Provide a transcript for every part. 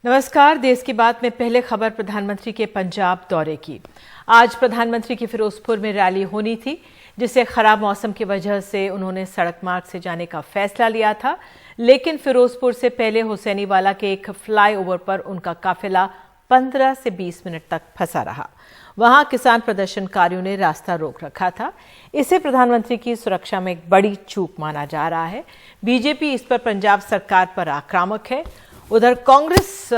नमस्कार। देश की बात में पहले खबर प्रधानमंत्री के पंजाब दौरे की। आज प्रधानमंत्री की फिरोजपुर में रैली होनी थी, जिसे खराब मौसम की वजह से उन्होंने सड़क मार्ग से जाने का फैसला लिया था, लेकिन फिरोजपुर से पहले हुसैनीवाला के एक फ्लाईओवर पर उनका काफिला 15 से 20 मिनट तक फंसा रहा। वहां किसान प्रदर्शनकारियों ने रास्ता रोक रखा था। इसे प्रधानमंत्री की सुरक्षा में एक बड़ी चूक माना जा रहा है। बीजेपी इस पर पंजाब सरकार पर आक्रामक है। उधर कांग्रेस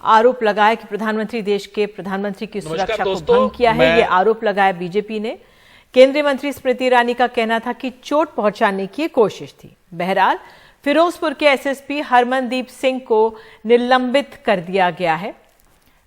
आरोप लगाया कि प्रधानमंत्री देश के प्रधानमंत्री की सुरक्षा को भंग किया है। ये आरोप लगाया बीजेपी ने। केंद्रीय मंत्री स्मृति ईरानी का कहना था कि चोट पहुंचाने की कोशिश थी। बहरहाल फिरोजपुर के एसएसपी हरमनदीप सिंह को निलंबित कर दिया गया है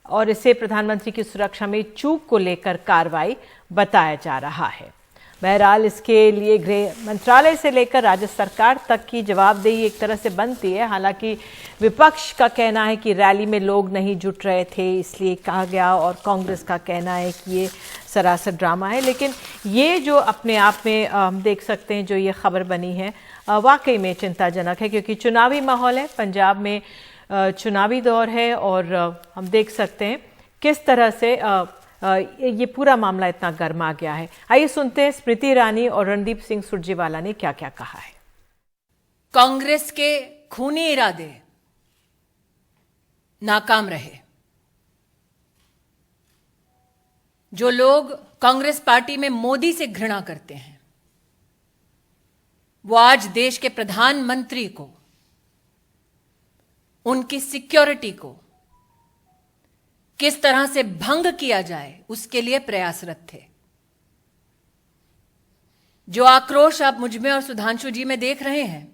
और इसे प्रधानमंत्री की सुरक्षा में चूक को लेकर कार्रवाई बताया जा रहा है। बहरहाल इसके लिए गृह मंत्रालय से लेकर राज्य सरकार तक की जवाबदेही एक तरह से बनती है। हालांकि विपक्ष का कहना है कि रैली में लोग नहीं जुट रहे थे, इसलिए कहा गया, और कांग्रेस का कहना है कि ये सरासर ड्रामा है। लेकिन ये जो अपने आप में हम देख सकते हैं, जो ये खबर बनी है, वाकई में चिंताजनक है, क्योंकि चुनावी माहौल है, पंजाब में चुनावी दौर है और हम देख सकते हैं किस तरह से ये पूरा मामला इतना गर्मा गया है। आइए सुनते हैं स्मृति ईरानी और रणदीप सिंह सुरजेवाला ने क्या क्या कहा है। कांग्रेस के खूनी इरादे नाकाम रहे। जो लोग कांग्रेस पार्टी में मोदी से घृणा करते हैं, वो आज देश के प्रधानमंत्री को, उनकी सिक्योरिटी को किस तरह से भंग किया जाए उसके लिए प्रयासरत थे। जो आक्रोश आप मुझ में और सुधांशु जी में देख रहे हैं,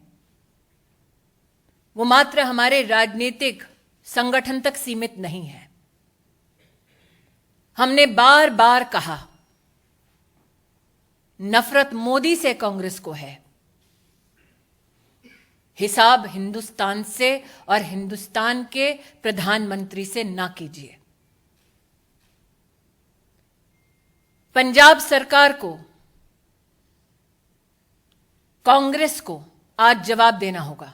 वो मात्र हमारे राजनीतिक संगठन तक सीमित नहीं है। हमने बार बार कहा, नफरत मोदी से कांग्रेस को है, हिसाब हिंदुस्तान से और हिंदुस्तान के प्रधानमंत्री से ना कीजिए। पंजाब सरकार को, कांग्रेस को आज जवाब देना होगा।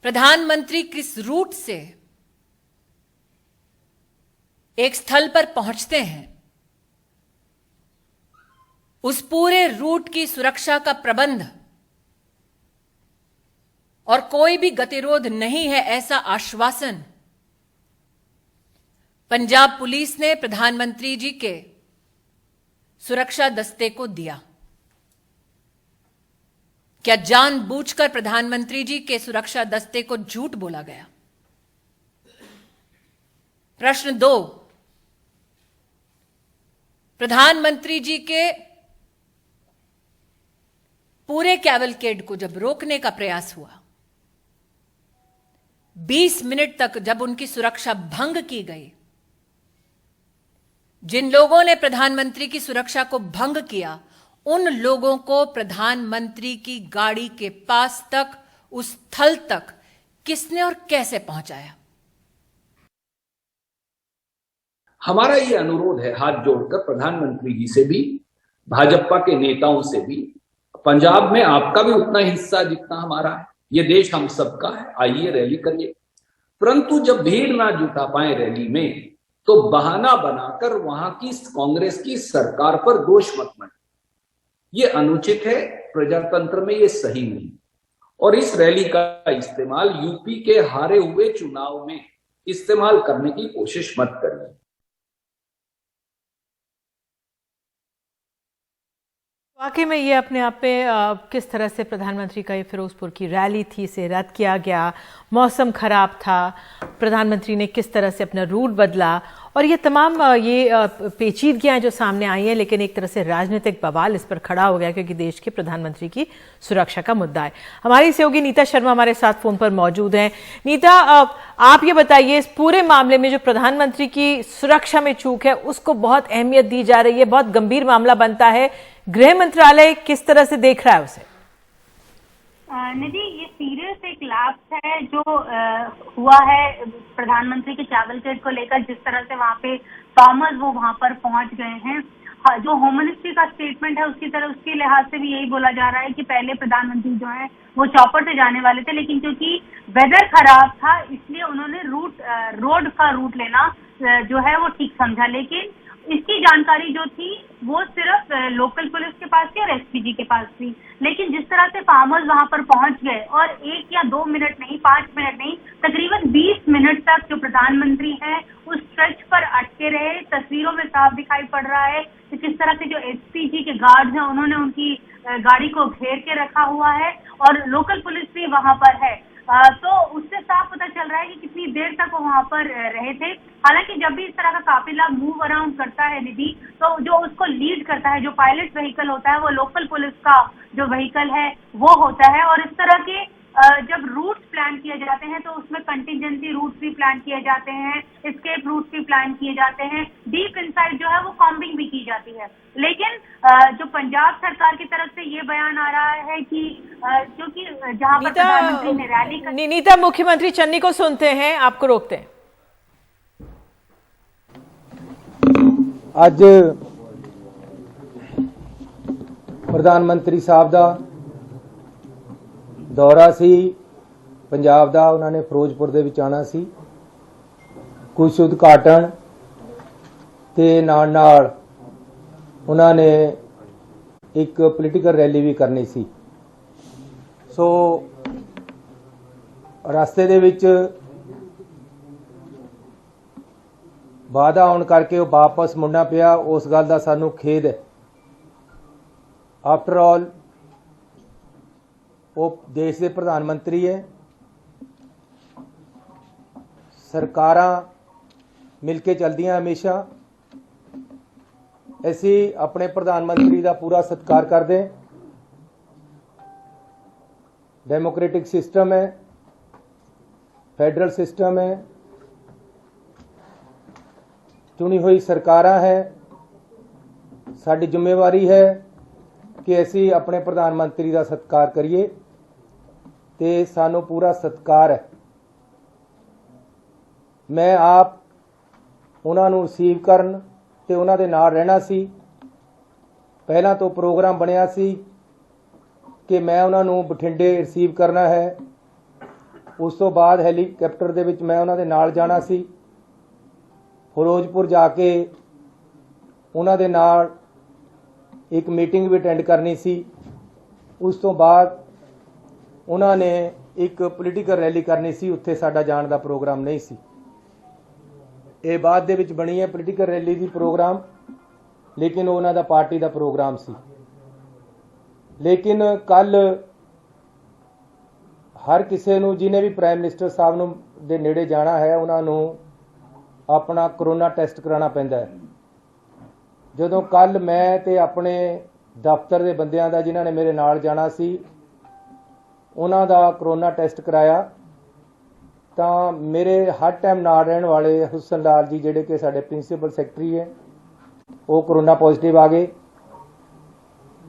प्रधानमंत्री किस रूट से एक स्थल पर पहुंचते हैं, उस पूरे रूट की सुरक्षा का प्रबंध और कोई भी गतिरोध नहीं है, ऐसा आश्वासन पंजाब पुलिस ने प्रधानमंत्री जी के सुरक्षा दस्ते को दिया। क्या जानबूझकर प्रधानमंत्री जी के सुरक्षा दस्ते को झूठ बोला गया? प्रश्न 2, प्रधानमंत्री जी के पूरे कैवलकेड को जब रोकने का प्रयास हुआ, 20 मिनट तक जब उनकी सुरक्षा भंग की गई, जिन लोगों ने प्रधानमंत्री की सुरक्षा को भंग किया, उन लोगों को प्रधानमंत्री की गाड़ी के पास तक, उस स्थल तक किसने और कैसे पहुंचाया? हमारा ये अनुरोध है हाथ जोड़कर प्रधानमंत्री जी से भी, भाजपा के नेताओं से भी, पंजाब में आपका भी उतना हिस्सा जितना हमारा है, ये देश हम सबका है, आइए रैली करिए। परंतु जब भीड़ ना जुटा पाए रैली में, तो बहाना बनाकर वहां की कांग्रेस की सरकार पर दोष मत मत, ये अनुचित है, प्रजातंत्र में ये सही नहीं। और इस रैली का इस्तेमाल यूपी के हारे हुए चुनाव में इस्तेमाल करने की कोशिश मत करिए। वाकई में ये अपने आप में किस तरह से प्रधानमंत्री का ये फिरोजपुर की रैली थी, इसे रद्द किया गया, मौसम खराब था, प्रधानमंत्री ने किस तरह से अपना रूट बदला, और ये तमाम ये पेचीदगियां जो सामने आई हैं। लेकिन एक तरह से राजनीतिक बवाल इस पर खड़ा हो गया, क्योंकि देश के प्रधानमंत्री की सुरक्षा का मुद्दा है। हमारी सहयोगी नीता शर्मा हमारे साथ फोन पर मौजूद हैं। नीता, आप ये बताइए, इस पूरे मामले में जो प्रधानमंत्री की सुरक्षा में चूक है, उसको बहुत अहमियत दी जा रही है, बहुत गंभीर मामला बनता है। गृह मंत्रालय किस तरह से देख रहा है उसे? निधि, ये सीरियस एक लैप्स है जो हुआ है प्रधानमंत्री के कैवलकेड को लेकर। जिस तरह से वहाँ पे थॉमस वो वहाँ पर पहुंच गए हैं, जो होम मिनिस्ट्री का स्टेटमेंट है उसकी तरह उसके लिहाज से भी यही बोला जा रहा है कि पहले प्रधानमंत्री जो है वो चॉपर से जाने वाले थे, लेकिन क्योंकि वेदर खराब था इसलिए उन्होंने रोड का रूट लेना जो है वो ठीक समझा। लेकिन इसकी जानकारी जो थी वो सिर्फ लोकल पुलिस के पास थी और एसपीजी के पास थी। लेकिन जिस तरह से फार्मर्स वहां पर पहुंच गए और 1 या 2 मिनट नहीं, 5 मिनट नहीं, तकरीबन 20 मिनट तक जो प्रधानमंत्री हैं उस स्ट्रेच पर अटके रहे। तस्वीरों में साफ दिखाई पड़ रहा है कि किस तरह से जो एसपीजी के गार्ड्स हैं उन्होंने उनकी गाड़ी को घेर के रखा हुआ है और लोकल पुलिस भी वहां पर है। तो उससे साफ पता चल रहा है कि कितनी देर तक वो वहां पर रहे थे। हालांकि जब भी इस तरह का काफिला मूव अराउंड करता है निधि, तो जो उसको लीड करता है, जो पायलट व्हीकल होता है, वो लोकल पुलिस का जो व्हीकल है वो होता है। और इस तरह के जब रूट्स प्लान किए जाते हैं तो उसमें कंटिजेंसी रूट्स भी प्लान किए जाते हैं, एस्केप रूट्स भी प्लान किए जाते हैं, डीप इनसाइड जो है वो कॉम्बिंग भी की जाती है। लेकिन जो पंजाब सरकार की तरफ से ये बयान आ रहा है कि क्योंकि जहां पर प्रधानमंत्री ने रैली कर नीता, मुख्यमंत्री चन्नी को सुनते हैं, आपको रोकते हैं। ਅੱਜ प्रधानमंत्री साहब का दौरा सी पंजाब का, उन्होंने फिरोजपुर दे विच आना सी, कुछ उद्घाटन ते नाल उन्होंने एक पोलीटिकल रैली भी करनी सी। सो रास्ते दे विच वादा आने करके वो वापस मुड़ना पिया, उस गल का सानू खेद है। आफ्टर ऑल वो देश के प्रधानमंत्री है, सरकारां मिलके चलदियां हमेशा। असी अपने प्रधानमंत्री का पूरा सत्कार करते हैं। डेमोक्रेटिक सिस्टम है, फेडरल सिस्टम है, चुनी हुई सरकारां है। साडी जिम्मेवारी है कि असी अपने प्रधानमंत्री का सत्कार करिए ते सानू पूरा सत्कार है। मैं आप उन्हां नू रिसीव करन ते उन्हां दे नाल रहना सी। पहला तो प्रोग्राम बनिया सी कि मैं उन्हां नू बठिंडे रिसीव करना है, उस तो बाद हैलीकैप्टर दे विच मैं उन्हां दे नाल जाना सी, फिरोजपुर जाके उन्हां दे नाल एक मीटिंग भी अटेंड करनी सी। उस तो बाद उन्होंने एक पोलीटिकल रैली करनी सी, उत्थे साडा जाण दा प्रोग्राम नहीं सी। ये बाद दे विच बनी है पोलीटिकल रैली दी प्रोग्राम, लेकिन उन्हां दा पार्टी दा प्रोग्राम सी। लेकिन कल हर किसी नूं जिन्हें भी प्राइम मिनिस्टर साहब नूं दे नेड़े जाना है उन्हां नूं अपना कोरोना टेस्ट कराना पैंदा है। ਜਦੋਂ ਕੱਲ मैं ਤੇ अपने दफ्तर ਦੇ ਬੰਦਿਆਂ ਦਾ ਜਿਨ੍ਹਾਂ ਨੇ ਮੇਰੇ ਨਾਲ ਜਾਣਾ ਸੀ ਉਹਨਾਂ ਦਾ कोरोना टेस्ट कराया ਤਾਂ ਮੇਰੇ ਹਰ ਟਾਈਮ ਨਾਲ ਰਹਿਣ ਵਾਲੇ ਹੁਸਨ ਲਾਲ ਜੀ ਜਿਹੜੇ ਕਿ ਸਾਡੇ ਪ੍ਰਿੰਸੀਪਲ ਸੈਕਟਰੀ ਹੈ ਉਹ कोरोना पॉजिटिव आ गए।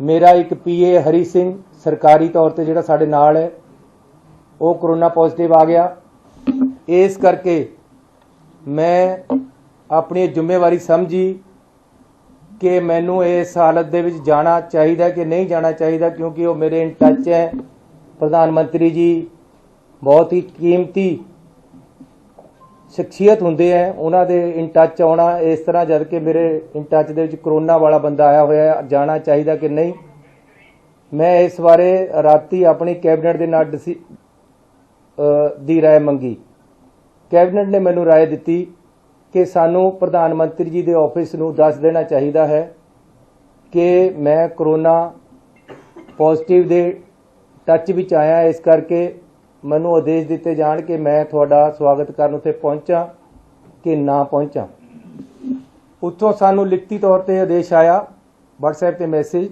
मेरा एक PA हरी सिंह सरकारी तौर ਤੇ ਜਿਹੜਾ ਸਾਡੇ ਨਾਲ है ਉਹ कोरोना पॉजिटिव आ गया। इस करके मैं अपनी जिम्मेवारी समझी कि मैनू इस हालत दे विच जाना चाहिए कि नहीं जाना चाहिए, क्योंकि वो मेरे इन टच है। प्रधानमंत्री जी बहुत ही कीमती शख्सियत होंदे हैं, उन्हां दे इन टच आना इस तरह जद कि मेरे in touch they which corona वाला बंदा आया होया, जाना चाहिए कि नहीं। मैं इस बारे राती अपनी कैबिनेट दे नाल दी राय मंगी। कैबिनेट ने मैनू राय दी कि सानू प्रधानमंत्री जी के ऑफिस नूं दस देना चाहिए है कि मैं कोरोना पॉजिटिव दे टच विच आया, इस करके मैनू आदेश दिते जाण कि मैं तुहाडा स्वागत करन उत्थे पहुंचा कि ना पहुंचा। उत्थों सानू लिखती तौर पर आदेश आया WhatsApp ते मैसेज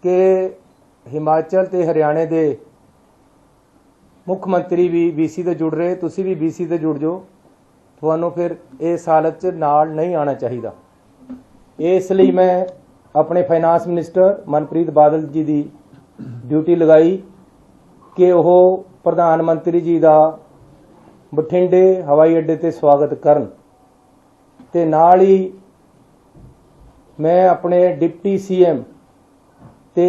कि हिमाचल ते हरियाणे दे मुख मंत्री भी BC ते जुड़ रहे, तुसी भी BC ते जुड़ जाओ, ਤੁਹਾਨੂੰ फिर इस हालत च नाल नहीं आना चाहिए। इसलिए मैं अपने फाइनांस मिनिस्टर मनप्रीत बादल जी की ड्यूटी लगाई कि वह प्रधानमंत्री जी का बठिंडे हवाई अड्डे ते स्वागत करन ते नाल ही मैं अपने डिप्टी CM ते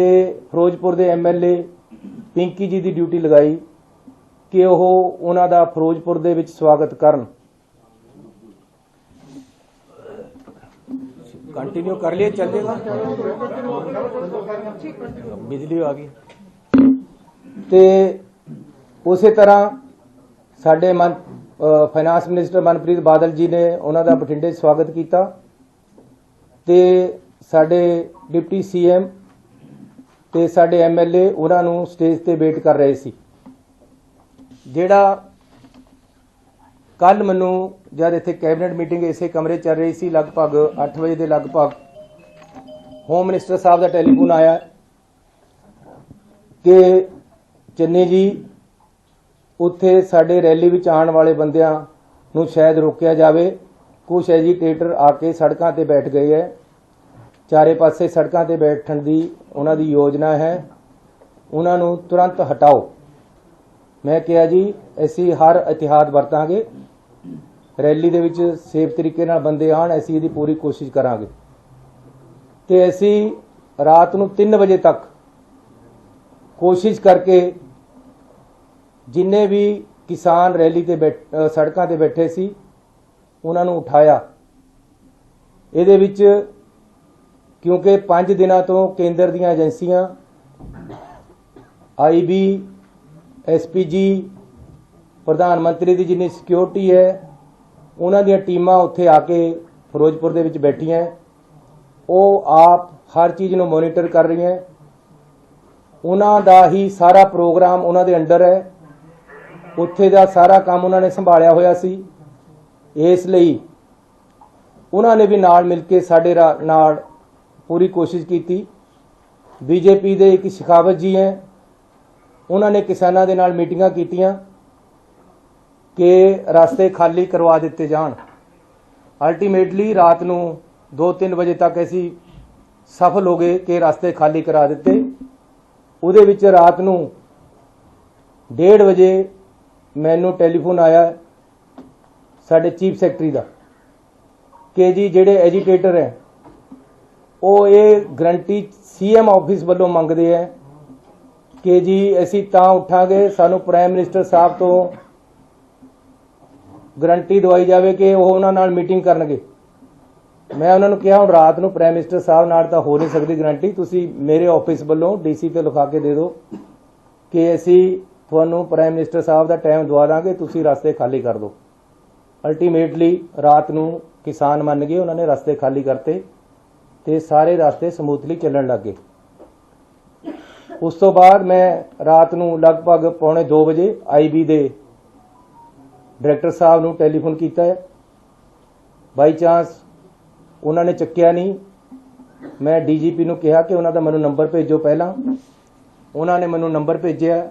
फिरोजपुर के MLA पिंकी जी की ड्यूटी लगाई कि वो उन्हां दा फिरोजपुर दे विच स्वागत करन। कंटिन्यू कर लिए चल जाएगा, बिजली आ गई। ते उसी तरह साडे फाइनांस मिनिस्टर मनप्रीत बादल जी ने उन्हां दा बठिंडे स्वागत किया ते साडे डिप्टी CM ते साडे MLA उन्हां नूं स्टेज ते वेट कर रहे सी। जिहड़ा कल मैनू जब इत्थे कैबिनेट मीटिंग इसे कमरे चल रही सी, लगभग 8 बजे के लगभग होम मिनिस्टर साहब का टैलीफोन आया कि चन्नी जी उत्थे साडे रैली विच आने वाले बंदियां नूं शायद रोकिया जाए, कुछ एजीटेटर आके सड़कों ते बैठ गए है, चारे पासे सड़कों ते बैठण दी उन्हां दी योजना है, उन्हां नूं तुरंत हटाओ। मैं कहा जी असीं हर एहतियात वरतांगे, रैली दे विच सेफ तरीके नाल बंदे आण, असीं इहदी पूरी कोशिश करांगे। ते असीं रात नूं 3 बजे तक कोशिश करके जिन्ने भी किसान रैली ते सड़कों ते बैठे सी उन्हां नूं उठाया। इहदे विच क्योंकि 5 दिनों तो केंद्र दीयां एजेंसियां IB SPG प्रधानमंत्री की जिन्नी सिक्योरिटी है उन्हां दीयां टीमां उत्थे आके फिरोजपुर दे विच बैठियां, वो आप हर चीज़ नूं मोनीटर कर रही हैं। उन्हां दा ही सारा प्रोग्राम उन्हां दे अंडर है, उत्थे दा सारा काम उन्हां ने संभालिया होया सी। इसलिए उन्होंने भी नाल मिल के साडे नाल पूरी कोशिश की। बीजेपी दे एक शेखावत जी हैं, उन्होंने किसानों के नाल मीटिंगां कीतियां कि रास्ते खाली करवा दिते जान। अल्टीमेटली रात नूं 2-3 बजे तक ऐसी सफल हो गए कि रास्ते खाली करा दिते। उहदे विच रात नूं 1:30 बजे मैनू टैलीफोन आया साडे चीफ सैकटरी का कि जी जिहड़े एजीटेटर है वो ये गारंटी CM ऑफिस वालों मंगते हैं कि जी असीं तां उठांगे, सानू प्राइम मिनिस्टर साहब तो गारंटी दवाई जाए कि वो उन्हां नाल मीटिंग करनगे। मैं उन्होंने कहा हुण रात नूं प्राइम मिनिस्टर साहब नाल तां हो नहीं सकती गारंटी, तुसीं मेरे ऑफिस वालों DC ते लिखा के दे दो कि असीं तुहानूं प्राइम मिनिस्टर साहब का टाइम दवा दांगे, तुसीं रास्ते खाली कर दो। अल्टीमेटली रात नूं किसान मन गए, उन्होंने रास्ते खाली करते ते सारे रास्ते समूथली चलण लग गए। उस तो बाद मैं रात नूं लगभग 1:45 बजे IB दे डायरैक्टर साहब नूं टैलीफोन किया है। बाई चांस उन्होंने चक्या नहीं, मैं DGP नूं कहा कि उन्हों दा मैनूं नंबर भेजो। पहला उन्होंने मैनूं नंबर भेजिया,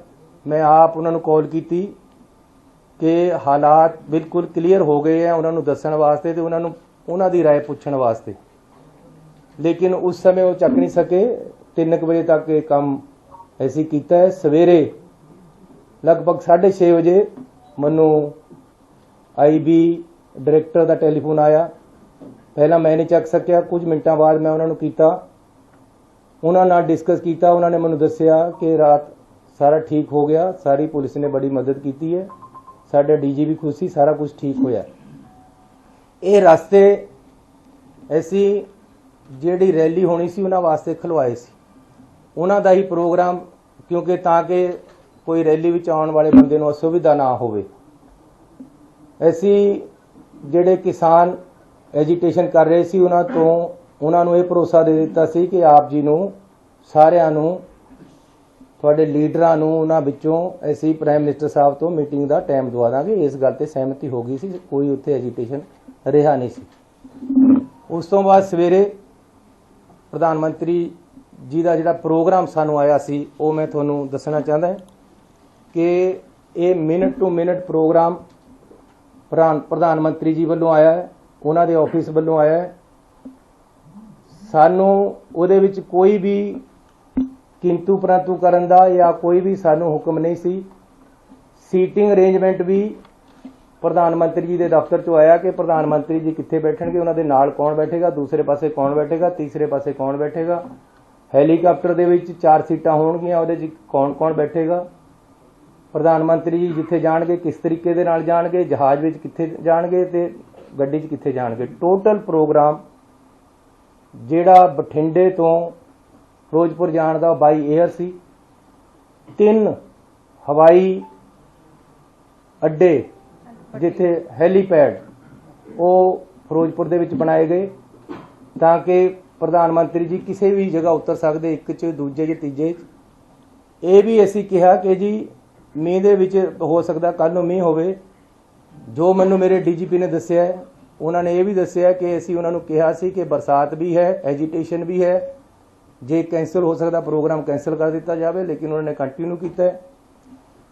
मैं आप उन्होंने कॉल की कि हालात बिल्कुल क्लीयर हो गए हैं उन्होंने दस्सण वास्ते ते उन्हों दी राय पुछण वास्ते, लेकिन उस समय वो चक नहीं सके। 3 बजे तक ये काम ऐसी किया है। सवेरे लगभग 6:30 बजे मैनू IB डायरैक्टर का टैलीफोन आया। पहला मैं नहीं चक सकिया, कुछ मिनटों बाद मैं उन्होंने किया, उन्होंने डिस्कस किया। उन्होंने मैनू दस्सिया कि रात सारा ठीक हो गया, सारी पुलिस ने बड़ी मदद की है, साडा DG भी खुश सी, सारा कुछ ठीक होया। ये रास्ते ऐसी जिहड़ी रैली होनी सी उन्हां वास्ते खलवाए सी, उन्हां दा ही प्रोग्राम, क्योंकि ताकि कोई रैली विच आउण वाले बंदे नूं असुविधा ना होवे। ऐसी जिहड़े किसान एजीटेशन कर रहे सी उन्हां नूं ये भरोसा दे दिता सी कि आप जी नूं सारिआं नूं तुहाडे लीडरां नूं उन्हां विचों असीं प्राइम मिनिस्टर साहब तो मीटिंग का टाइम दवा दांगे। इस गल ते सहमति हो गई सी, कोई उत्थे एजीटेशन रहा नहीं सी। उस तो बाद सवेरे प्रधानमंत्री जी का जिहड़ा प्रोग्राम सानू आया सी वो मैं तुहानूं दसना चाहता है कि ये मिनट टू मिनट प्रोग्राम प्रधानमंत्री जी वालों आया है, उन्हां दे ऑफिस वालों आया है। सानू उहदे विच कोई भी किंतु परंतु करन दा या कोई भी सानू हुक्म नहीं सी। सीटिंग अरेंजमेंट भी प्रधानमंत्री जी के दफ्तर चो आया कि प्रधानमंत्री जी कित्थे बैठणगे, उन्हां दे नाल कौन बैठेगा, दूसरे पासे कौन बैठेगा, तीसरे पासे कौन बैठेगा, हैलीकॉप्टर दे विच 4 सीटां होणगीआं, उहदे च कौन कौन बैठेगा, प्रधानमंत्री जी जिथे जाणगे किस तरीके दे नाल जाणगे, जहाज विच कित्थे जाणगे ते गड्डी च कित्थे जाणगे। टोटल प्रोग्राम जिहड़ा बठिंडे तो फिरोजपुर जाण दा बाई एयर सी। 3 हवाई अड्डे जिथे हैलीपैड वो फिरोजपुर दे विच बनाए गए ताकि प्रधानमंत्री जी किसी भी जगह उतर सकते, एक च दूजे च तीजे च। ये भी असीं कहा कि जी मींह दे विच हो सकता कल नूं मींह होवे। जो मैनूं मेरे डीजीपी ने दस्सिया है, उन्होंने ये भी दस्सिया कि असीं उन्हां नूं कहा सी कि बरसात भी है, एजीटेशन भी है, जे कैंसल हो सकता प्रोग्राम कैंसल कर दिता जाए, लेकिन उन्होंने कंटिन्यू किया है।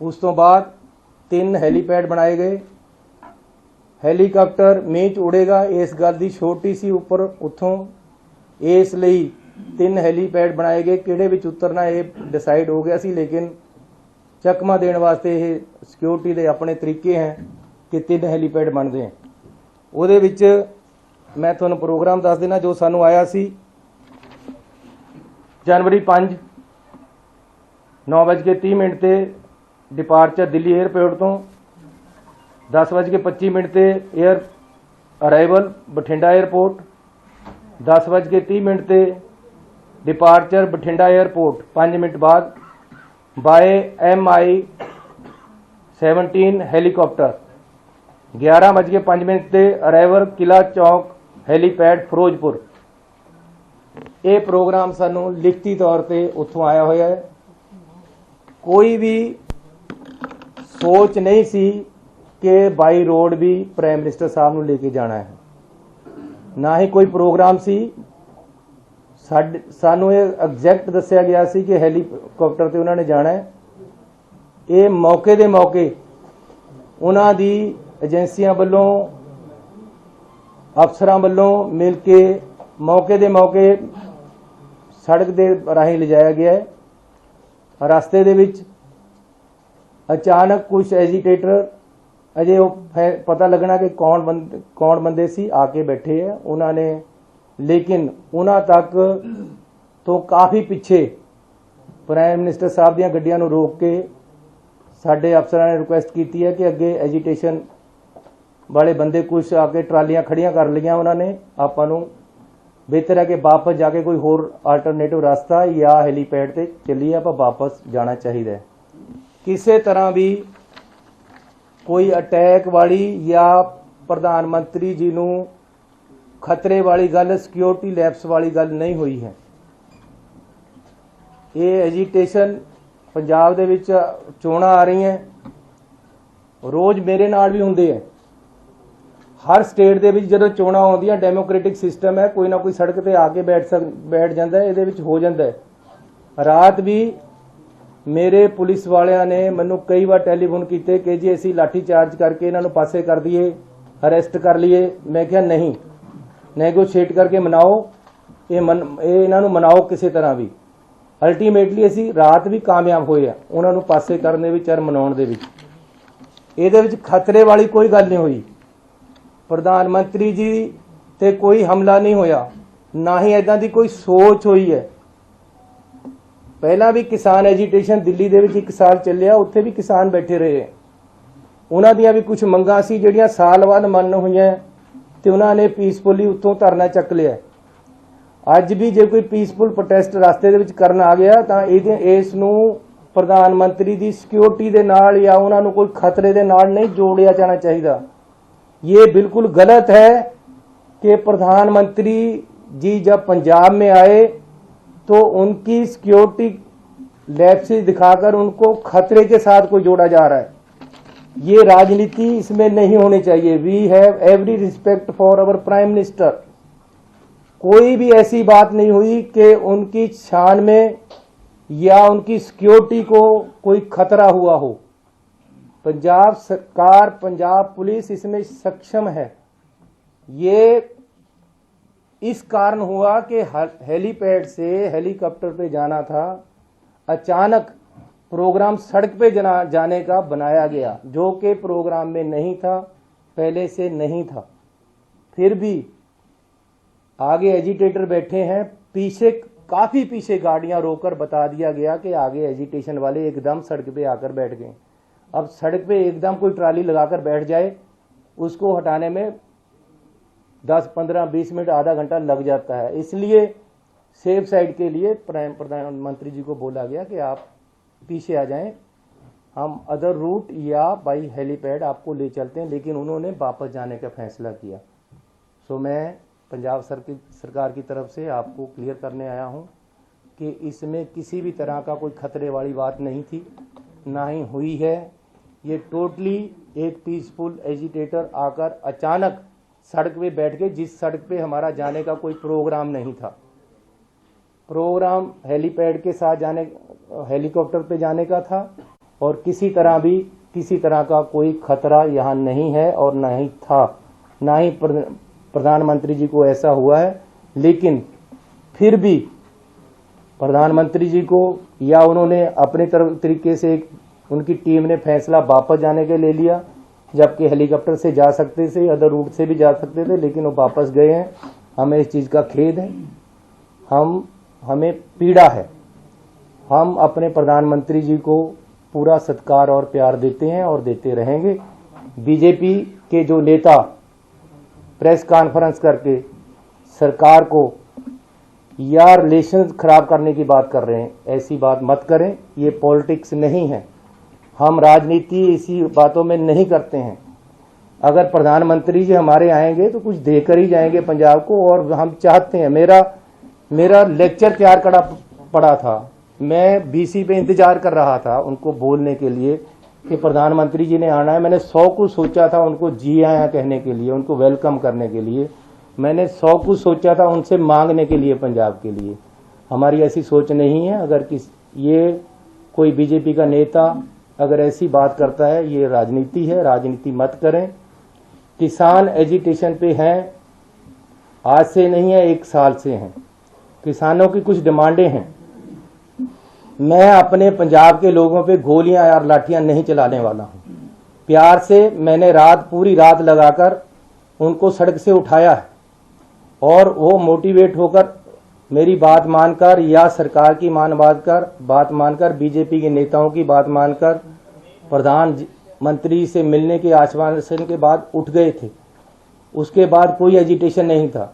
उस तो बाद 3 हैलीपैड बनाए गए। हैलीकॉप्टर मींह च उड़ेगा, इस गल की छोटी सी उपर उतों, इसलिए 3 हैलीपैड बनाए गए। किहड़े विच उतरना ये डिसाइड हो गया सी, लेकिन चकमा देने वास्ते ये सिक्योरिटी के अपने तरीके हैं कि 3 हैलीपैड बनते हैं। उहदे विच मैं तुहानूं प्रोग्राम दस देना जो सानूं आया सी। जनवरी 5 9:30 ते डिपार्चर दिल्ली एयरपोर्ट तो, 10:25 ते एयर अराइवल बठिंडा एयरपोर्ट, 10:30 ते डिपार्चर बठिंडा एयरपोर्ट 5 मिनट बाद बाय MI-17 हैलीकॉप्टर, 11:05 ते अराइवल किला चौक हैलीपैड फिरोजपुर। ये प्रोग्राम सानू लिखती तौर पे उत्थों आया होया है। कोई भी सोच नहीं सी कि बाई रोड भी प्राइम मिनिस्टर साहब नूं लेके जाना है, ना ही कोई प्रोग्राम सी। सानू ये एग्जैक्ट दस्सिया गया सी कि हैलीकॉप्टर ते उन्होंने जाना है। ये मौके दे मौके उन्हां दी एजेंसियां वालों अफसरां वालों मिल के मौके दे मौके सड़क दे राही ले जाया गया है। रास्ते दे विच अचानक कुछ एजीटेटर अजे पता लगना कि कौन बंदे सी आके बैठे है उन्होंने, लेकिन उन्हां तक तो काफ़ी पिछे प्राइम मिनिस्टर साहब दीयां गड्डियां नूं रोक के साडे अफसरां ने रिक्वेस्ट की है कि अगे एजीटेशन वाले बंदे कुछ आके ट्रालियां खड़ियां कर लियां, उन्होंने आपां नूं बेहतर है कि वापस जाके कोई होर आल्टरनेटिव रास्ता या हैलीपैड ते चलिए आप वापस जाना चाहिए। किसी तरह भी कोई अटैक वाली या प्रधानमंत्री जी नूं खतरे वाली गल, सिक्योरिटी लैप्स वाली गल नहीं हुई है। ये एजीटेशन पंजाब दे विच चोणां आ रही हैं, रोज़ मेरे नाल भी हुंदे है। हर स्टेट दे विच जदों चोणां आउंदियां डेमोक्रेटिक सिस्टम है, कोई ना कोई सड़क ते आके बैठ जांदा है, इहदे विच हो जांदा है। रात भी मेरे पुलिस वालियां ने मैनूं कई बार टैलीफोन कीते कि जी असीं लाठी चार्ज करके इन्हां नूं पासे कर दईए, अरेस्ट कर लीए। मैं कहा नहीं, नैगोशिएट करके मनाओ, ये इन्हां नूं मनाओ किसी तरह भी। अल्टीमेटली असीं रात भी कामयाब होए आ उन्हां नूं पासे करने विच और मनाउण दे विच। इहदे विच खतरे वाली कोई गल नहीं हुई। प्रधानमंत्री जी ते कोई हमला नहीं होया, ना ही इदां दी कोई सोच हुई है। पहला भी किसान एजीटेशन दिल्ली दे विच 1 साल चलिया, उत्थे भी किसान बैठे रहे, उन्हां दियां भी कुछ मंगां सी जिहड़ियां साल बाद मन होईयां ते उन्हां ने पीसफुली उत्थों धरना चक लिया। अज भी जे कोई पीसफुल प्रोटेस्ट रास्ते दे विच करन आ गया तां इस नूं प्रधानमंत्री दी सिक्योरिटी दे नाल या उन्हां नूं कोई खतरे दे नाल नहीं जोड़िया जाना चाहिए। ये बिल्कुल गलत है कि प्रधानमंत्री जी जब पंजाब में आए तो उनकी सिक्योरिटी लैप्सेस दिखाकर उनको खतरे के साथ कोई जोड़ा जा रहा है। ये राजनीति इसमें नहीं होनी चाहिए। We have every respect for our prime minister. कोई भी ऐसी बात नहीं हुई कि उनकी शान में या उनकी सिक्योरिटी को कोई खतरा हुआ हो। पंजाब सरकार, पंजाब पुलिस इसमें सक्षम है। ये इस कारण हुआ कि हेलीपैड से हेलीकॉप्टर पे जाना था, अचानक प्रोग्राम सड़क पे जाने का बनाया गया, जो कि प्रोग्राम में नहीं था। पहले से नहीं था। फिर भी आगे एजिटेटर बैठे हैं, पीछे काफी पीछे गाड़ियां रोकर बता दिया गया कि आगे एजिटेशन वाले एकदम सड़क पे आकर बैठ गए। अब सड़क पे एकदम कोई ट्राली लगाकर बैठ जाए, उसको हटाने में 10, 15, 20 मिनट, आधा घंटा लग जाता है। इसलिए सेफ साइड के लिए प्रधानमंत्री जी को बोला गया कि आप पीछे आ जाएं, हम अदर रूट या बाई हेलीपैड आपको ले चलते हैं, लेकिन उन्होंने वापस जाने का फैसला किया। सो मैं पंजाब सरकार की तरफ से आपको क्लियर करने आया हूं कि इसमें किसी भी तरह का कोई खतरे वाली बात नहीं थी, ना ही हुई है। ये टोटली एक पीसफुल एजिटेटर आकर अचानक सड़क पे बैठ गए, जिस सड़क पे हमारा जाने का कोई प्रोग्राम नहीं था। प्रोग्राम हेलीपैड के साथ जाने, हेलीकॉप्टर पे जाने का था, और किसी तरह का कोई खतरा यहाँ नहीं है और नहीं था, ना ही प्रधानमंत्री जी को ऐसा हुआ है। लेकिन फिर भी प्रधानमंत्री जी को या उन्होंने अपने तरीके से उनकी टीम ने फैसला वापस जाने के ले लिया, जबकि हेलीकॉप्टर से जा सकते थे, अदर रूट से भी जा सकते थे, लेकिन वो वापस गए हैं। हमें इस चीज़ का खेद है, हमें पीड़ा है। हम अपने प्रधानमंत्री जी को पूरा सत्कार और प्यार देते हैं और देते रहेंगे। बीजेपी के जो नेता प्रेस कॉन्फ्रेंस करके सरकार को या रिलेशन खराब करने की बात कर रहे हैं, ऐसी बात मत करें। ये पॉलिटिक्स नहीं है, हम राजनीति इसी बातों में नहीं करते हैं। अगर प्रधानमंत्री जी हमारे आएंगे तो कुछ देकर ही जाएंगे पंजाब को, और हम चाहते हैं। मेरा लेक्चर तैयार पड़ा था, मैं बीसी पे इंतजार कर रहा था उनको बोलने के लिए कि प्रधानमंत्री जी ने आना है। मैंने 100 कुछ सोचा था उनको जी आया कहने के लिए, उनको वेलकम करने के लिए। मैंने 100 कुछ सोचा था उनसे मांगने के लिए पंजाब के लिए। हमारी ऐसी सोच नहीं है। अगर ये कोई बीजेपी का नेता अगर ऐसी बात करता है, ये राजनीति है, राजनीति मत करें। किसान एजिटेशन पे हैं, आज से नहीं है, 1 साल से हैं। किसानों की कुछ डिमांडें हैं। मैं अपने पंजाब के लोगों पे गोलियां और लाठियां नहीं चलाने वाला हूं। प्यार से मैंने पूरी रात लगाकर उनको सड़क से उठाया है, और वो मोटिवेट होकर मेरी बात मानकर या सरकार की बात मानकर बीजेपी के नेताओं की बात मानकर प्रधानमंत्री से मिलने के आश्वासन के बाद उठ गए थे। उसके बाद कोई एजिटेशन नहीं था।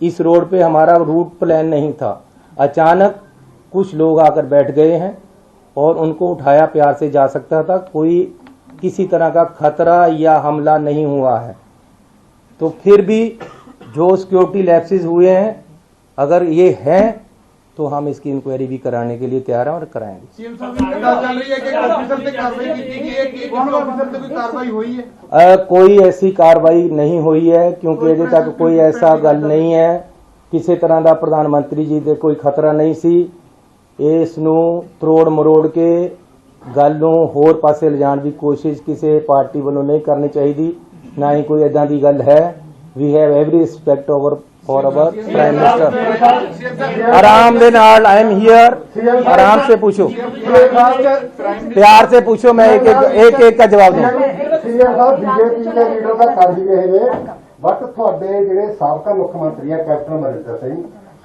इस रोड पे हमारा रूट प्लान नहीं था। अचानक कुछ लोग आकर बैठ गए हैं और उनको उठाया, प्यार से जा सकता था। कोई किसी तरह का खतरा या हमला नहीं हुआ है। तो फिर भी जो सिक्योरिटी लैप्सेस हुए हैं, अगर ये हैं तो हम इसकी इंक्वायरी भी कराने के लिए तैयार हैं और कराएंगे। कोई ऐसी कार्रवाई नहीं हुई है, क्योंकि अजे तक कोई ऐसा गल नहीं है। किसी तरह का प्रधानमंत्री जी दे कोई खतरा नहीं सी। इस त्रोड़ मरोड़ के गल नूं होर पासे लिजाण की कोशिश किसी पार्टी वालों नहीं करनी चाहिए, ना ही कोई इदां दी गल है। We have every respect for our prime minister. आराम दे नाल, आई एम हियर, आराम से पूछो, प्यार से पूछो, मैं एक का जवाब दूं। बीजेपी के लीडर का कर दिए, बट थोड़े ਜਿਹੜੇ ਸਾਬਕਾ ਮੁੱਖ ਮੰਤਰੀ ਹੈ ਕੈਪਟਨ ਅਮਰਿੰਦਰ ਸਿੰਘ,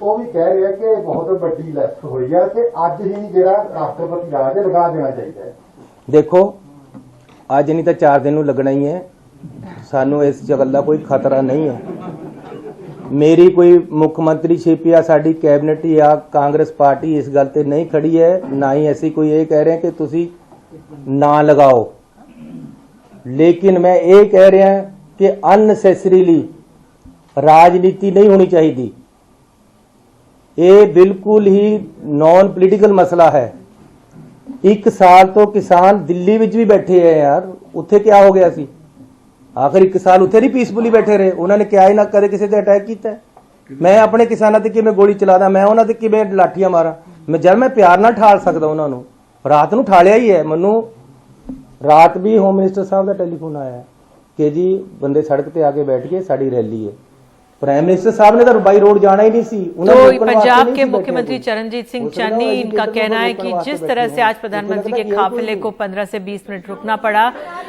ਉਹ ਵੀ ਕਹਿ ਰਿਹਾ ਕਿ ਬਹੁਤ ਵੱਡੀ ਲੈਫਟ ਹੋਈ ਹੈ ਤੇ ਅੱਜ ਹੀ ਜਿਹੜਾ ਰਾਸ਼ਟਰਪਤੀ ਰਾਜ ਲਗਾ ਦੇਣਾ ਚਾਹੀਦਾ ਹੈ। देखो, ਅੱਜ नहीं तो 4 दिन लगना ही है। सानू इस गल का कोई खतरा नहीं है। मेरी कोई मुख्यमंत्रीशिप या साडी कैबिनेट या कांग्रेस पार्टी इस गल ते नहीं खड़ी है, ना ही ऐसी कोई ये कह रहे हैं कि तुसी ना लगाओ। लेकिन मैं ये कह रहा कि अननेसेसरीली राजनीति नहीं होनी चाहिए। ये बिल्कुल ही नॉन पोलिटिकल मसला है। 1 साल तो किसान दिल्ली विच भी बैठे हैं यार, उत्थे क्या हो गया सी? आखिर 1 साल उत्थे नहीं पीसफुली बैठे रहे? उन्होंने क्या ही ना कदे किसी ते अटैक किया? मैं अपने किसानों ते किवें गोली चलादा, मैं उन्हां ते किवें लाठियां मारा? मैं प्यार ना ठाल सकदा उन्हां नूं। रात नूं ठालिया ही है। मैनू रात भी होम मिनिस्टर साहब का टेलीफोन आया कि जी बंदे सड़क पे आके बैठ के साड़ी रैली है। प्राइम मिनिस्टर साहब ने तो बाई रोड जाना ही नहीं सी। तो पंजाब के मुख्यमंत्री चरणजीत सिंह चन्नी, इनका कहना है कि जिस तरह से आज प्रधानमंत्री के काफिले को 15 से 20 मिनट रुकना पड़ा,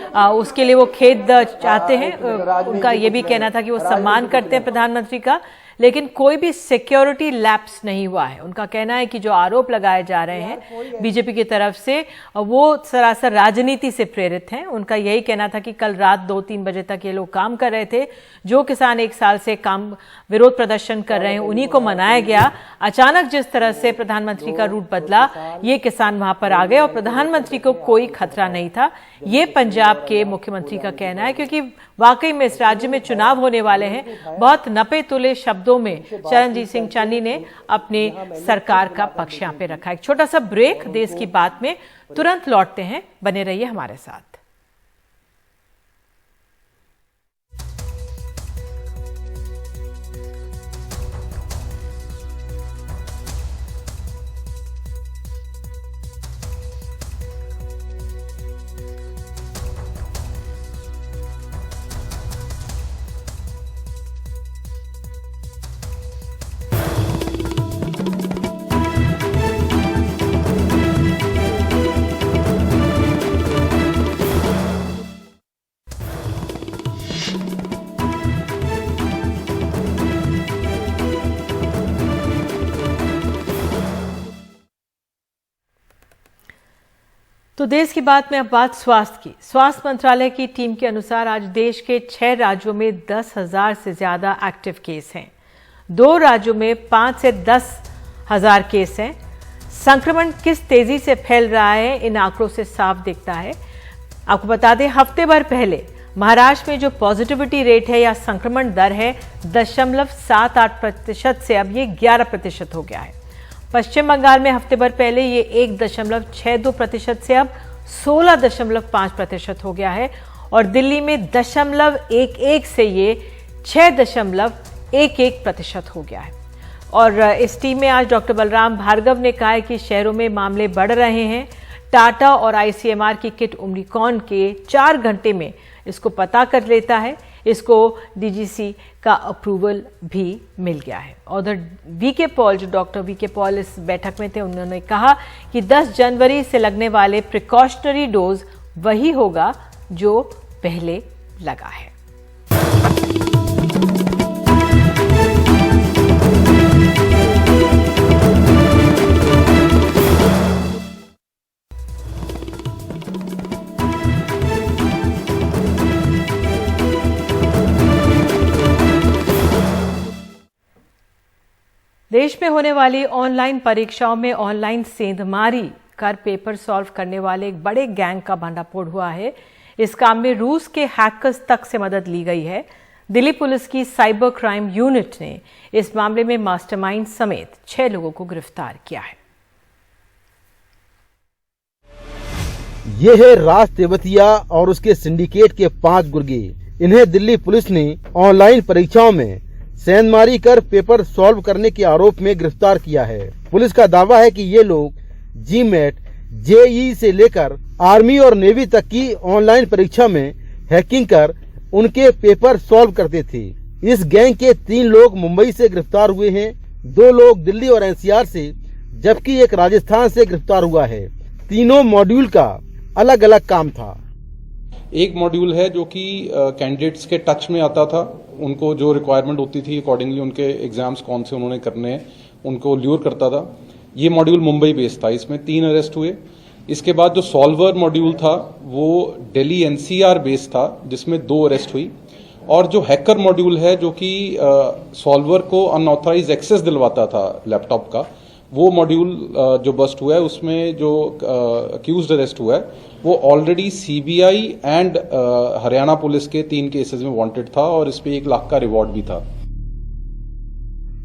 उसके लिए वो खेद चाहते हैं। उनका ये भी कहना था कि वो सम्मान करते हैं प्रधानमंत्री का, लेकिन कोई भी सिक्योरिटी लैप्स नहीं हुआ है। उनका कहना है कि जो आरोप लगाए जा रहे हैं बीजेपी की तरफ से, वो सरासर राजनीति से प्रेरित हैं। उनका यही कहना था कि कल रात 2-3 बजे तक ये लोग काम कर रहे थे। जो किसान 1 साल से काम विरोध प्रदर्शन कर रहे हैं उन्हीं को मनाया गया। अचानक जिस तरह से प्रधानमंत्री का रूट बदला, ये किसान वहां पर आ गए और प्रधानमंत्री को कोई खतरा नहीं था। ये पंजाब के मुख्यमंत्री का कहना है, क्योंकि वाकई में इस राज्य में चुनाव होने वाले हैं। बहुत नपे तुले शब्दों में चरणजीत सिंह चन्नी ने अपने सरकार का पक्ष यहां पे रखा। एक छोटा सा ब्रेक, देश की बात में तुरंत लौटते हैं, बने रहिए हमारे साथ। तो देश की बात में अब बात स्वास्थ्य की। स्वास्थ्य मंत्रालय की टीम के अनुसार आज देश के 6 राज्यों में 10,000 से ज्यादा एक्टिव केस हैं। 2 राज्यों में 5 से 10,000 केस हैं। संक्रमण किस तेजी से फैल रहा है, इन आंकड़ों से साफ दिखता है। आपको बता दें, हफ्ते भर पहले महाराष्ट्र में जो पॉजिटिविटी रेट है या संक्रमण दर है 0.78% से अब ये 11% हो गया है। पश्चिम बंगाल में हफ्ते भर पहले ये 1.62% से अब 16.5% हो गया है और दिल्ली में 0.11 से ये 6.11% हो गया है। और इस टीम में आज डॉक्टर बलराम भार्गव ने कहा है कि शहरों में मामले बढ़ रहे हैं। टाटा और आईसीएमआर की किट ओमिक्रॉन के 4 घंटे में इसको पता कर लेता है। इसको डीजीसी का अप्रूवल भी मिल गया है। और वीके पॉल, जो डॉक्टर वीके पॉल इस बैठक में थे, उन्होंने कहा कि 10 जनवरी से लगने वाले प्रिकॉशनरी डोज वही होगा जो पहले लगा है। देश में होने वाली ऑनलाइन परीक्षाओं में ऑनलाइन सेंधमारी कर पेपर सॉल्व करने वाले एक बड़े गैंग का भंडाफोड़ हुआ है। इस काम में रूस के हैकर्स तक से मदद ली गई है। दिल्ली पुलिस की साइबर क्राइम यूनिट ने इस मामले में मास्टरमाइंड समेत 6 लोगों को गिरफ्तार किया है। ये है राज तेवतिया और उसके सिंडिकेट के 5 गुर्गे। इन्हें दिल्ली पुलिस ने ऑनलाइन परीक्षाओं में सेंधमारी कर पेपर सॉल्व करने के आरोप में गिरफ्तार किया है। पुलिस का दावा है कि ये लोग जीमेट, जेईई से लेकर आर्मी और नेवी तक की ऑनलाइन परीक्षा में हैकिंग कर उनके पेपर सॉल्व करते थे। इस गैंग के 3 लोग मुंबई से गिरफ्तार हुए हैं, 2 लोग दिल्ली और एनसीआर से, जबकि एक राजस्थान से गिरफ्तार हुआ है। तीनों मॉड्यूल का अलग अलग काम था। एक मॉड्यूल है जो कि कैंडिडेट्स के टच में आता था, उनको जो रिक्वायरमेंट होती थी अकॉर्डिंगली उनके एग्जाम्स कौन से उन्होंने करने हैं उनको ल्यूर करता था। ये मॉड्यूल मुंबई बेस्ड था, इसमें 3 अरेस्ट हुए। इसके बाद जो सॉल्वर मॉड्यूल था वो दिल्ली एनसीआर बेस्ड था, जिसमें 2 अरेस्ट हुई। और जो हैकर मॉड्यूल है जो कि सॉल्वर को अनऑथराइज एक्सेस दिलवाता था लैपटॉप का, वो मॉड्यूल जो बस्ट हुआ है उसमें जो अक्यूज्ड अरेस्ट हुआ है वो already CBI and Haryana police के 3 केसेस में वांटेड था और इस पे 1 लाख का रिवॉर्ड भी था।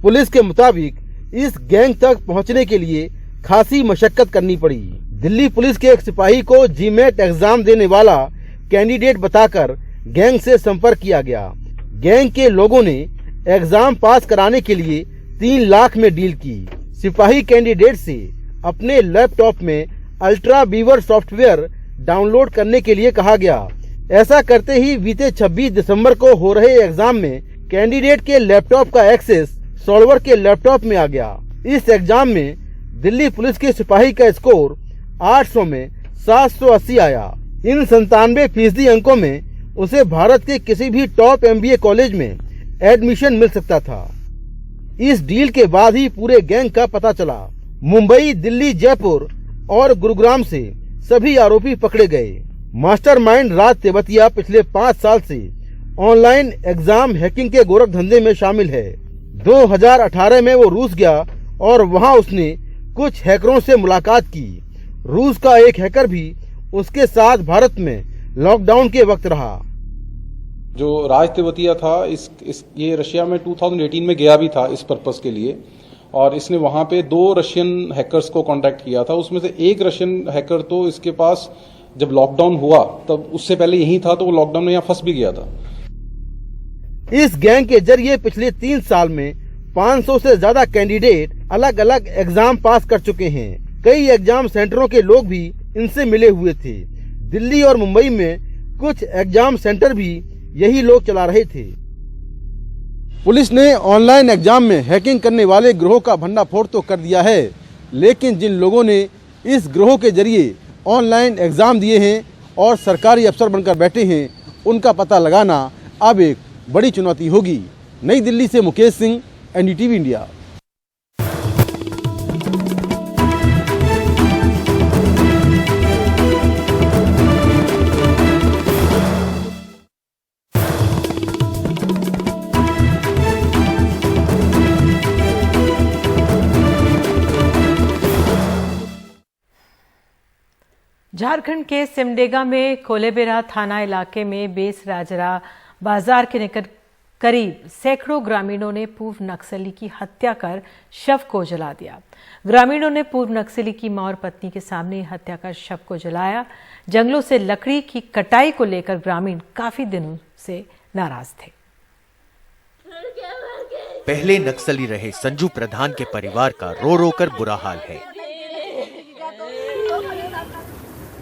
पुलिस के मुताबिक इस गैंग तक पहुंचने के लिए खासी मशक्कत करनी पड़ी। दिल्ली पुलिस के एक सिपाही को जीमेट एग्जाम देने वाला कैंडिडेट बताकर गैंग से संपर्क किया गया। गैंग के लोगों ने एग्जाम पास कराने के लिए 3 लाख में डील की। सिपाही कैंडिडेट से अपने लैपटॉप में अल्ट्रा बीवर सॉफ्टवेयर डाउनलोड करने के लिए कहा गया। ऐसा करते ही बीते 26 दिसंबर को हो रहे एग्जाम में कैंडिडेट के लैपटॉप का एक्सेस सॉल्वर के लैपटॉप में आ गया। इस एग्जाम में दिल्ली पुलिस के सिपाही का स्कोर 800 में 780 आया। इन 97% अंकों में उसे भारत के किसी भी टॉप MBA कॉलेज में एडमिशन मिल सकता था। इस डील के बाद ही पूरे गैंग का पता चला। मुंबई, दिल्ली, जयपुर और गुरुग्राम से सभी आरोपी पकड़े गए। मास्टरमाइंड राज तेवतिया पिछले 5 साल से ऑनलाइन एग्जाम हैकिंग के गोरख धंधे में शामिल है। 2018 में वो रूस गया और वहां उसने कुछ हैकरों से मुलाकात की। रूस का एक हैकर भी उसके साथ भारत में लॉकडाउन के वक्त रहा। जो राज तेवतिया था ये रशिया में 2018 में गया भी था इस पर्पस के लिए, और इसने वहां पे 2 रशियन हैकर्स को कांटेक्ट किया था। उसमें से एक रशियन हैकर तो इसके पास जब लॉकडाउन हुआ तब उससे पहले यही था, तो वो लॉकडाउन में यहाँ फंस भी गया था। इस गैंग के जरिए पिछले 3 साल में 500 से ज्यादा कैंडिडेट अलग अलग एग्जाम पास कर चुके हैं। कई एग्जाम सेंटरों के लोग भी इनसे मिले हुए थे। दिल्ली और मुंबई में कुछ एग्जाम सेंटर भी यही लोग चला रहे थे। पुलिस ने ऑनलाइन एग्जाम में हैकिंग करने वाले गिरोह का भंडाफोड़ तो कर दिया है, लेकिन जिन लोगों ने इस गिरोह के जरिए ऑनलाइन एग्जाम दिए हैं और सरकारी अफसर बनकर बैठे हैं, उनका पता लगाना अब एक बड़ी चुनौती होगी। नई दिल्ली से मुकेश सिंह, NDTV इंडिया। झारखंड के सिमडेगा में कोलेबेरा थाना इलाके में बेस राजरा बाजार के निकट करीब सैकड़ों ग्रामीणों ने पूर्व नक्सली की हत्या कर शव को जला दिया। ग्रामीणों ने पूर्व नक्सली की मां और पत्नी के सामने हत्या कर शव को जलाया। जंगलों से लकड़ी की कटाई को लेकर ग्रामीण काफी दिनों से नाराज थे। पहले नक्सली रहे संजू प्रधान के परिवार का रो रो कर बुरा हाल है।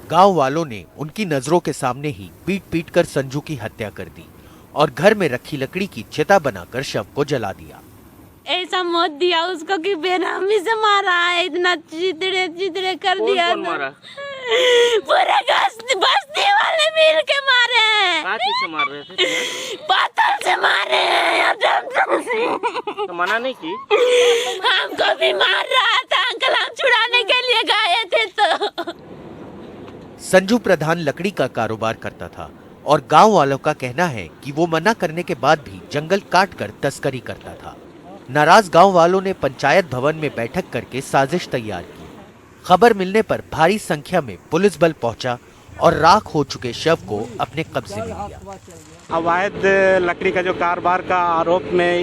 गांव वालों ने उनकी नजरों के सामने ही पीट पीट कर संजू की हत्या कर दी और घर में रखी लकड़ी की चिता बनाकर शव को जला दिया। ऐसा मौत दिया उसको कि बेनामी से मारा है, इतना चितड़े चितड़े कर दिया। कौन मारा? पूरे बस्ती वाले मिल के मारे हैं। से मार रहे थे? पाथर से मारे हैं। तो मना नहीं की? हमको भी मार रहा था अंकल, हम छुड़ाने के लिए गए थे। तो संजू प्रधान लकड़ी का कारोबार करता था और गांव वालों का कहना है कि वो मना करने के बाद भी जंगल काट कर तस्करी करता था। नाराज गांव वालों ने पंचायत भवन में बैठक करके साजिश तैयार की। खबर मिलने पर भारी संख्या में पुलिस बल पहुंचा और राख हो चुके शव को अपने कब्जे में लिया। अवैध लकड़ी का जो कारोबार का आरोप में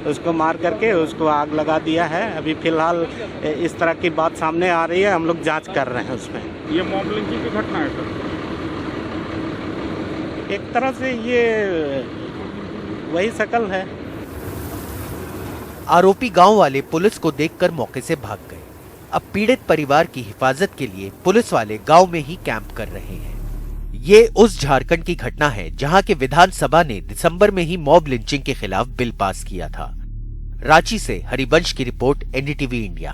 उसको मार करके उसको आग लगा दिया है। अभी फिलहाल इस तरह की बात सामने आ रही है, हम लोग जांच कर रहे हैं उसमें। ये मॉब लिंचिंग की घटना है सर? एक तरह से ये वही शकल है। आरोपी गांव वाले पुलिस को देखकर मौके से भाग गए। अब पीड़ित परिवार की हिफाजत के लिए पुलिस वाले गांव में ही कैंप कर रहे हैं। ये उस झारखंड की घटना है जहां के विधानसभा ने दिसंबर में ही मॉब लिंचिंग के खिलाफ बिल पास किया था। रांची से हरिवंश की रिपोर्ट, NDTV इंडिया।